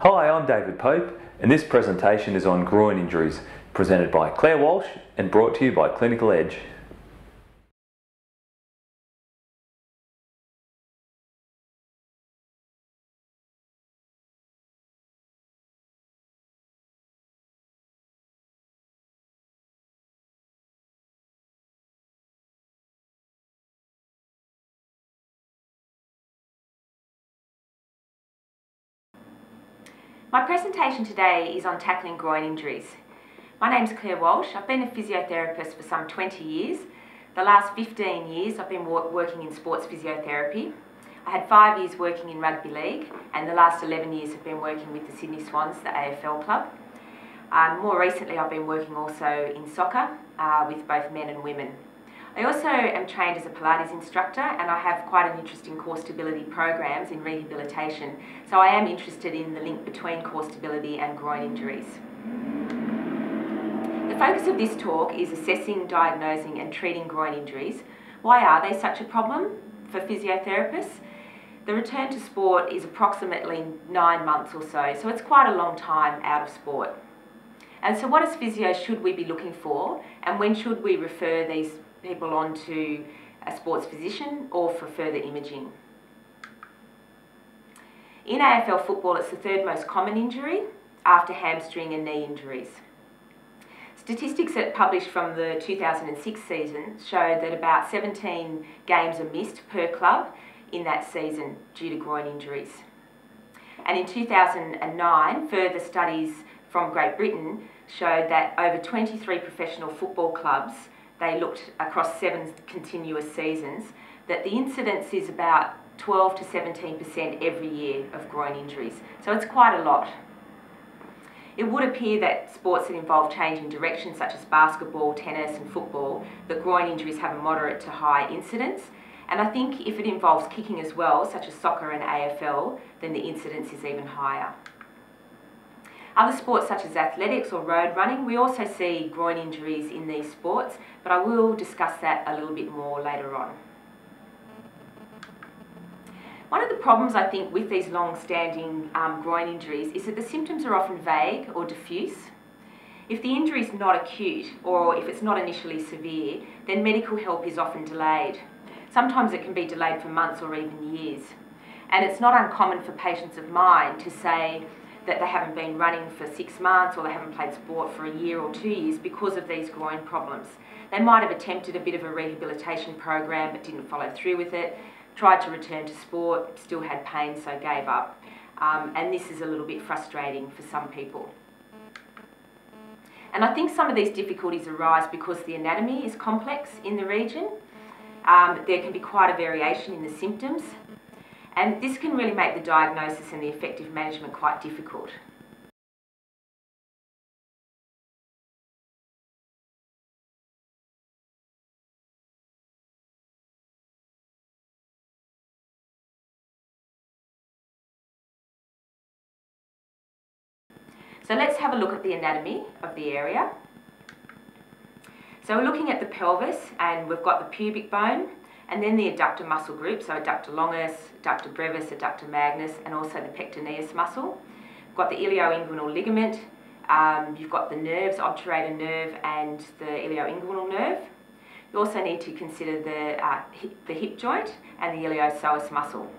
Hi, I'm David Pope, and this presentation is on groin injuries, presented by Claire Walsh and brought to you by Clinical Edge. My presentation today is on tackling groin injuries. My name's Claire Walsh. I've been a physiotherapist for some 20 years. The last 15 years I've been working in sports physiotherapy. I had 5 years working in rugby league, and the last 11 years have been working with the Sydney Swans, the AFL club. More recently I've been working also in soccer with both men and women. I also am trained as a Pilates instructor, and I have quite an interest in core stability programs in rehabilitation, so I am interested in the link between core stability and groin injuries. The focus of this talk is assessing, diagnosing and treating groin injuries. Why are they such a problem for physiotherapists? The return to sport is approximately 9 months or so it's quite a long time out of sport. And so what as physios should we be looking for, and when should we refer these people on to a sports physician or for further imaging? In AFL football, it's the third most common injury after hamstring and knee injuries. Statistics that published from the 2006 season showed that about 17 games are missed per club in that season due to groin injuries. And in 2009, further studies from Great Britain showed that over 23 professional football clubs, they looked across 7 continuous seasons, that the incidence is about 12 to 17% every year of groin injuries. So it's quite a lot. It would appear that sports that involve changing direction, such as basketball, tennis and football, that groin injuries have a moderate to high incidence. And I think if it involves kicking as well, such as soccer and AFL, then the incidence is even higher. Other sports such as athletics or road running, we also see groin injuries in these sports, but I will discuss that a little bit more later on. One of the problems I think with these long-standing groin injuries is that the symptoms are often vague or diffuse. If the injury is not acute, or if it's not initially severe, then medical help is often delayed. Sometimes it can be delayed for months or even years. And it's not uncommon for patients of mine to say that they haven't been running for 6 months or they haven't played sport for a year or 2 years because of these groin problems. They might have attempted a bit of a rehabilitation program but didn't follow through with it, tried to return to sport, still had pain so gave up. And this is a little bit frustrating for some people. And I think some of these difficulties arise because the anatomy is complex in the region. There can be quite a variation in the symptoms, and this can really make the diagnosis and the effective management quite difficult. So let's have a look at the anatomy of the area. So we're looking at the pelvis, and we've got the pubic bone, and then the adductor muscle group, so adductor longus, adductor brevis, adductor magnus, and also the pectineus muscle. We've got the ilioinguinal ligament, you've got the nerves, obturator nerve and the ilioinguinal nerve. You also need to consider the hip joint and the iliopsoas muscle.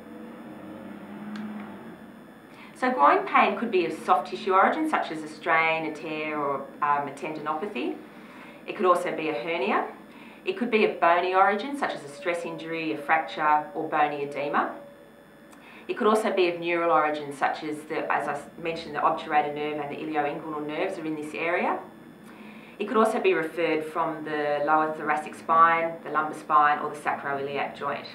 So groin pain could be of soft tissue origin, such as a strain, a tear, or a tendinopathy. It could also be a hernia. It could be of bony origin, such as a stress injury, a fracture, or bony edema. It could also be of neural origin, such as as I mentioned, the obturator nerve and the ilioinguinal nerves are in this area. It could also be referred from the lower thoracic spine, the lumbar spine, or the sacroiliac joint.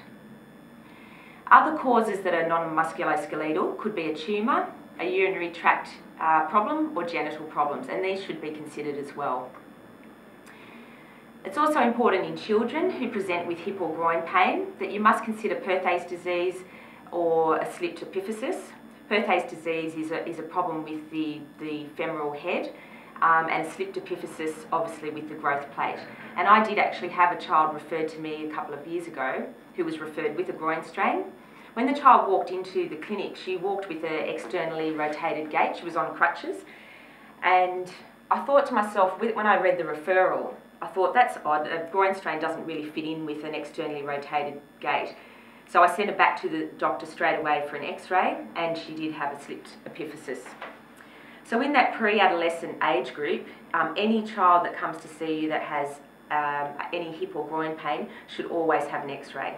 Other causes that are non-musculoskeletal could be a tumour, a urinary tract problem, or genital problems, and these should be considered as well. It's also important in children who present with hip or groin pain that you must consider Perthes disease or a slipped epiphysis. Perthes disease is a problem with the femoral head, and a slipped epiphysis obviously with the growth plate. And I did actually have a child referred to me a couple of years ago who was referred with a groin strain. When the child walked into the clinic, she walked with an externally rotated gait. She was on crutches. And I thought to myself, when I read the referral, I thought, that's odd. A groin strain doesn't really fit in with an externally rotated gait. So I sent her back to the doctor straight away for an x-ray, and she did have a slipped epiphysis. So in that pre-adolescent age group, any child that comes to see you that has any hip or groin pain should always have an x-ray.